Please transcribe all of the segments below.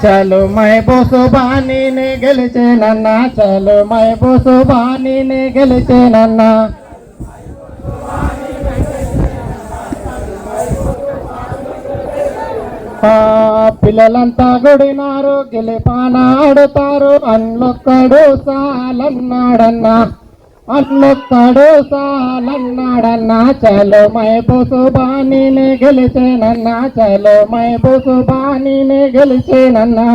చలో మహబూసు బానీనే గెలిచేనన్నా, చలో మహబూసు బానీనే గెలిచేనన్నా. పిల్లలంతా గుడినారు, గెలిపాన ఆడుతారు, అన్నొక్కడు సాలన్నాడన్నా, అన్నొక్కడు సాలన్నాడన్నా. చలో మహబూసు బానీనే గెలిచేనన్నా, చలో మహబూసు బానీనే గెలిచేనన్నా.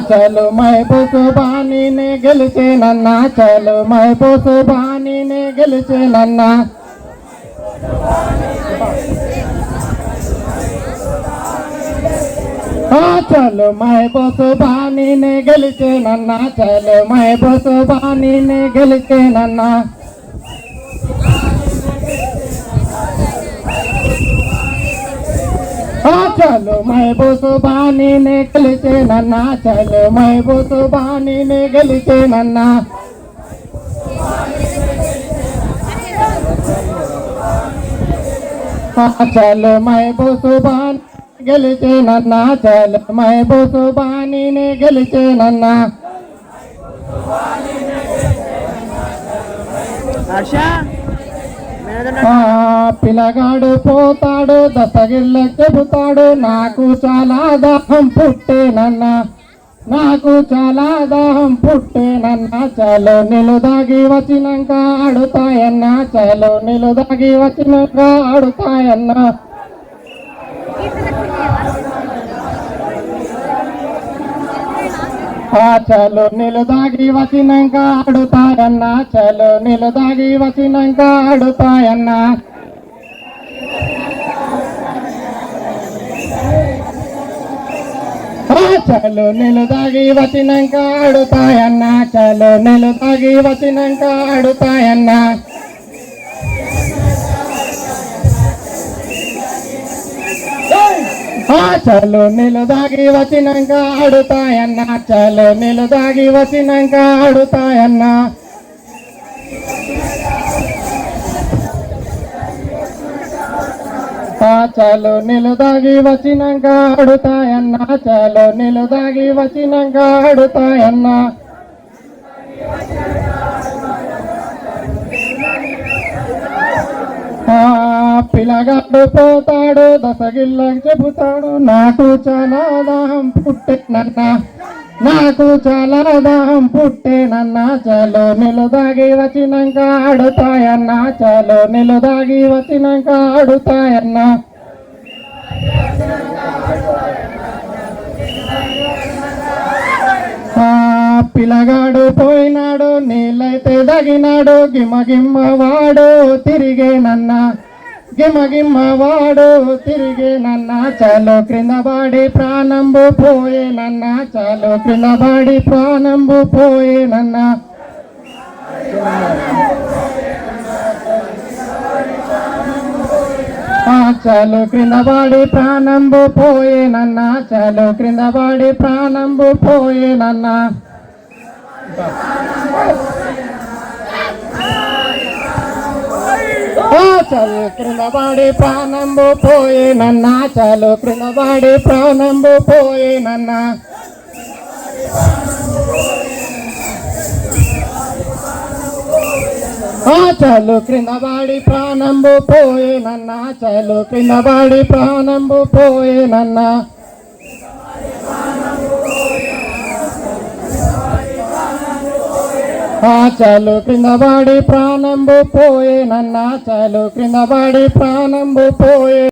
చలో మహబూసు బానీనే గెలిచేనన్నా, చలో మహబూసు బానీనే గెలిచేనన్నా. చలో మహబూసు బానీనే గెలిచేనన్నా, చలో మహబూసు బానీనే గెలిచేనన్నా. చలో మహబూసు బానీనే గెలిచేనన్నా, చలో మహబూసు బానీనే గెలిచేనన్నా. చలో మహబూసు బానీ గెలిచేనన్నా, చలో మహబూసు బానీనే గెలిచేనన్నా. పిల్లగాడు పోతాడు, దస్తగిళ్ళకి చెబుతాడు, నాకు చాలా దాహం పుట్టేనన్నా, నాకు చాలా దాహం పుట్టేనన్నా. చలో నిలుదాగి వచ్చినాక ఆడుతాయన్నా, చలో నిలుదాగి వచ్చినాక ఆడుతాయన్నా. చలో నిలుదాగి వచ్చినాక ఆడుతాయన్నా, చలో నిలుదాగి వచ్చినాక ఆడుతాయన్నా. చలో నిలుదాగి వచ్చినాక ఆడుతాయన్నా, చలో నిలుదాగి వచ్చినాక ఆడుతాయన్నా. చలో నిలుదాగి వచ్చినాక ఆడుతాయన్నా, చలో నిలుదాగి వచ్చినాక ఆడుతాయన్నా. చలో నిలుదాగి వచ్చినాక ఆడుతాయన్నా, చలో నిలుదాగి వచ్చినాక ఆడుతాయన్నా. పిల్లగాడు పోతాడు, దస్తగిళ్ళకి చెబుతాడు, నాకు చాలా దాహం పుట్టేనన్నా, నాకు చాలా దాహం పుట్టేనన్నా. చలో నిలుదాగి వచ్చినాక ఆడుతాయన్నా, చలో నిలుదాగి వచ్చినాక ఆడుతాయన్నా. పిల్లగాడు పోయినాడు, నీళ్ళైతే దగినాడు, గిమ్మ వాడు తిరిగేనన్నా, గిమ్మ వాడు తిరిగేనన్నా. చలో క్రింద పడి ప్రాణంబు పోయేనన్నా, చలో క్రింద పడి ప్రాణంబు పోయేనన్నా. చలో క్రింద పడి ప్రాణంబు పోయేనన్నా, చలో క్రింద పడి ప్రాణంబు పోయేనన్నా. చలో క్రింద పడి ప్రాణంబు పోయేనన్నా, చలో క్రింద పడి ప్రాణంబు పోయేనన్నా. చలో క్రింద పడి ప్రాణంబు పోయేనన్నా, చలో క్రింద పడి ప్రాణంబు పోయేనన్నా. చలో క్రింద పడి ప్రాణంబు పోయేనన్నా, చలో క్రింద పడి ప్రాణంబు పోయే.